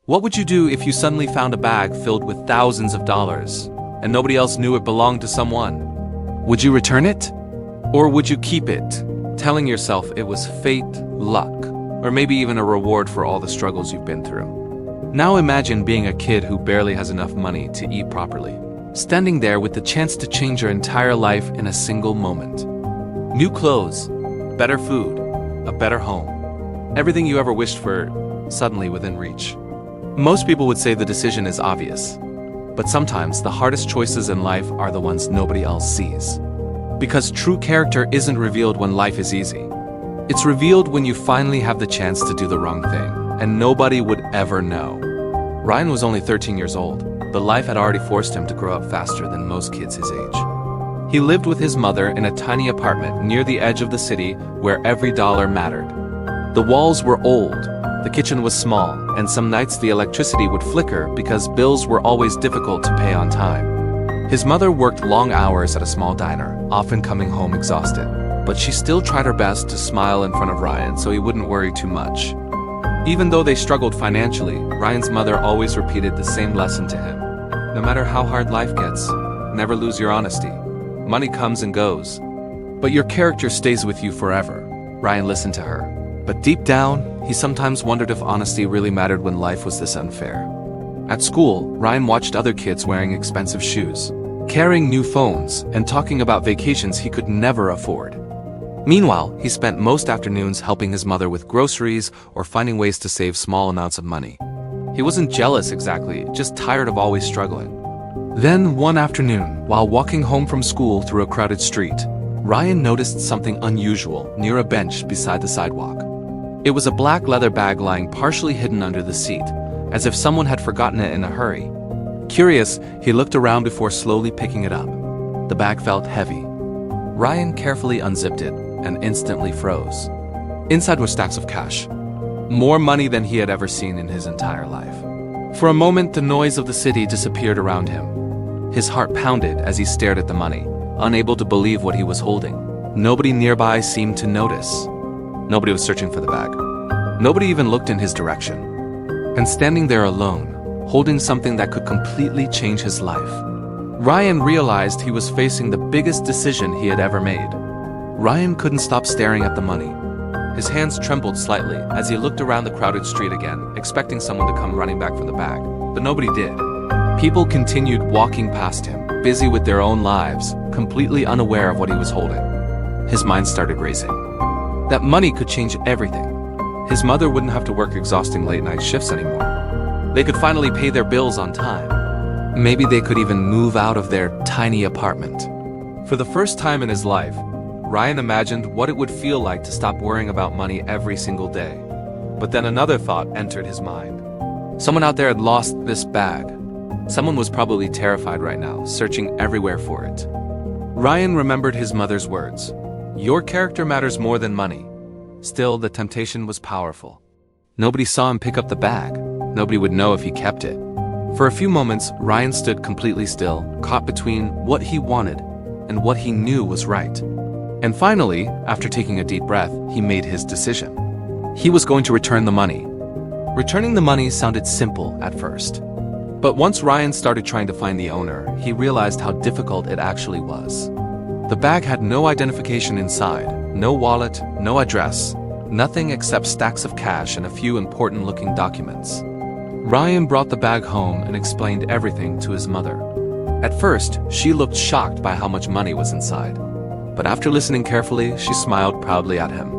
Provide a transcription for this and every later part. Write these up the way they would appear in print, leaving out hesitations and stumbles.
What would you do if you suddenly found a bag filled with thousands of dollars, and nobody else knew it belonged to someone? Would you return it? Or would you keep it, telling yourself it was fate, luck, or maybe even a reward for all the struggles you've been through? Now imagine being a kid who barely has enough money to eat properly, standing there with the chance to change your entire life in a single moment. New clothes, better food, a better home. Everything you ever wished for, suddenly within reach. Most people would say the decision is obvious, but sometimes the hardest choices in life are the ones nobody else sees. Because true character isn't revealed when life is easy. It's revealed when you finally have the chance to do the wrong thing, and nobody would ever know. Ryan was only 13 years old, but life had already forced him to grow up faster than most kids his age. He lived with his mother in a tiny apartment near the edge of the city where every dollar mattered. The walls were old, the kitchen was small, and some nights the electricity would flicker because bills were always difficult to pay on time. His mother worked long hours at a small diner, often coming home exhausted, but she still tried her best to smile in front of Ryan so he wouldn't worry too much. Even though they struggled financially, Ryan's mother always repeated the same lesson to him. No matter how hard life gets, never lose your honesty. Money comes and goes, but your character stays with you forever. Ryan listened to her, but deep down, he sometimes wondered if honesty really mattered when life was this unfair. At school, Ryan watched other kids wearing expensive shoes, carrying new phones, and talking about vacations he could never afford. Meanwhile, he spent most afternoons helping his mother with groceries or finding ways to save small amounts of money. He wasn't jealous exactly, just tired of always struggling. Then, one afternoon, while walking home from school through a crowded street, Ryan noticed something unusual near a bench beside the sidewalk. It was a black leather bag lying partially hidden under the seat, as if someone had forgotten it in a hurry. Curious, he looked around before slowly picking it up. The bag felt heavy. Ryan carefully unzipped it and instantly froze. Inside were stacks of cash. More money than he had ever seen in his entire life. For a moment, the noise of the city disappeared around him. His heart pounded as he stared at the money, unable to believe what he was holding. Nobody nearby seemed to notice. Nobody was searching for the bag. Nobody even looked in his direction. And standing there alone, holding something that could completely change his life, Ryan realized he was facing the biggest decision he had ever made. Ryan couldn't stop staring at the money. His hands trembled slightly as he looked around the crowded street again, expecting someone to come running back for the bag, but nobody did. People continued walking past him, busy with their own lives, completely unaware of what he was holding. His mind started racing. That money could change everything. His mother wouldn't have to work exhausting late-night shifts anymore. They could finally pay their bills on time. Maybe they could even move out of their tiny apartment. For the first time in his life, Ryan imagined what it would feel like to stop worrying about money every single day. But then another thought entered his mind. Someone out there had lost this bag. Someone was probably terrified right now, searching everywhere for it. Ryan remembered his mother's words. Your character matters more than money. Still, the temptation was powerful. Nobody saw him pick up the bag. Nobody would know if he kept it. For a few moments, Ryan stood completely still, caught between what he wanted and what he knew was right. And finally, after taking a deep breath, he made his decision. He was going to return the money. Returning the money sounded simple at first. But once Ryan started trying to find the owner, he realized how difficult it actually was. The bag had no identification inside, no wallet, no address, nothing except stacks of cash and a few important-looking documents. Ryan brought the bag home and explained everything to his mother. At first, she looked shocked by how much money was inside. But after listening carefully, she smiled proudly at him.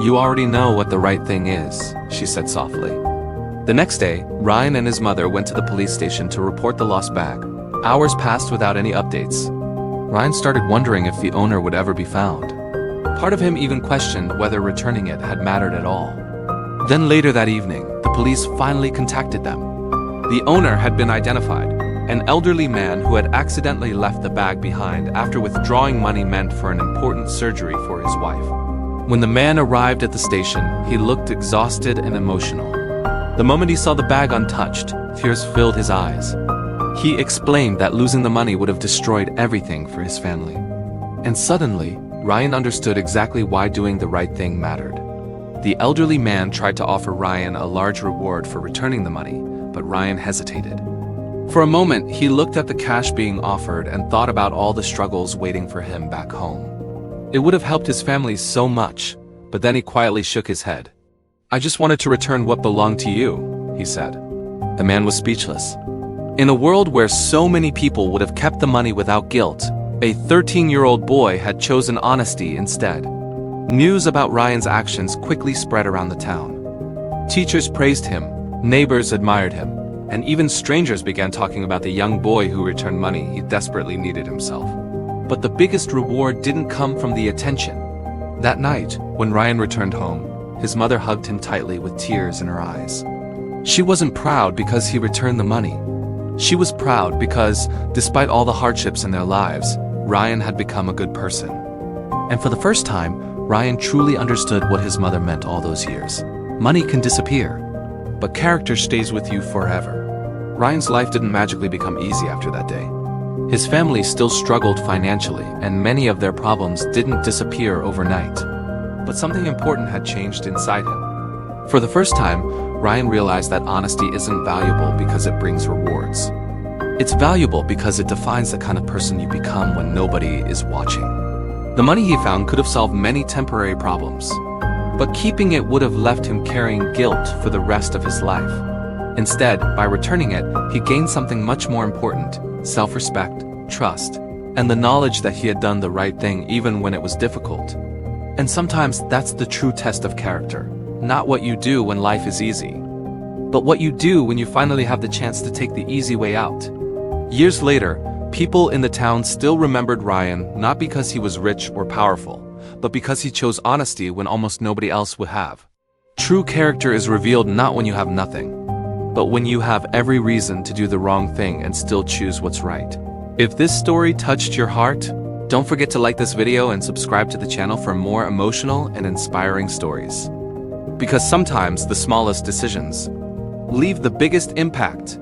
You already know what the right thing is, she said softly. The next day, Ryan and his mother went to the police station to report the lost bag. Hours passed without any updates. Ryan started wondering if the owner would ever be found. Part of him even questioned whether returning it had mattered at all. Then later that evening, the police finally contacted them. The owner had been identified, an elderly man who had accidentally left the bag behind after withdrawing money meant for an important surgery for his wife. When the man arrived at the station, he looked exhausted and emotional. The moment he saw the bag untouched, tears filled his eyes. He explained that losing the money would have destroyed everything for his family. And suddenly, Ryan understood exactly why doing the right thing mattered. The elderly man tried to offer Ryan a large reward for returning the money, but Ryan hesitated. For a moment, he looked at the cash being offered and thought about all the struggles waiting for him back home. It would have helped his family so much, but then he quietly shook his head. "I just wanted to return what belonged to you," he said. The man was speechless. In a world where so many people would have kept the money without guilt, a 13-year-old boy had chosen honesty instead. News about Ryan's actions quickly spread around the town. Teachers praised him, neighbors admired him, and even strangers began talking about the young boy who returned money he desperately needed himself. But the biggest reward didn't come from the attention. That night, when Ryan returned home, his mother hugged him tightly with tears in her eyes. She wasn't proud because he returned the money. She was proud because, despite all the hardships in their lives, Ryan had become a good person. And for the first time, Ryan truly understood what his mother meant all those years. Money can disappear, but character stays with you forever. Ryan's life didn't magically become easy after that day. His family still struggled financially, and many of their problems didn't disappear overnight. But something important had changed inside him. For the first time, Ryan realized that honesty isn't valuable because it brings rewards. It's valuable because it defines the kind of person you become when nobody is watching. The money he found could have solved many temporary problems, but keeping it would have left him carrying guilt for the rest of his life. Instead, by returning it, he gained something much more important: self-respect, trust, and the knowledge that he had done the right thing even when it was difficult. And sometimes that's the true test of character. Not what you do when life is easy, but what you do when you finally have the chance to take the easy way out. Years later, people in the town still remembered Ryan not because he was rich or powerful, but because he chose honesty when almost nobody else would have. True character is revealed not when you have nothing, but when you have every reason to do the wrong thing and still choose what's right. If this story touched your heart, don't forget to like this video and subscribe to the channel for more emotional and inspiring stories. Because sometimes the smallest decisions leave the biggest impact.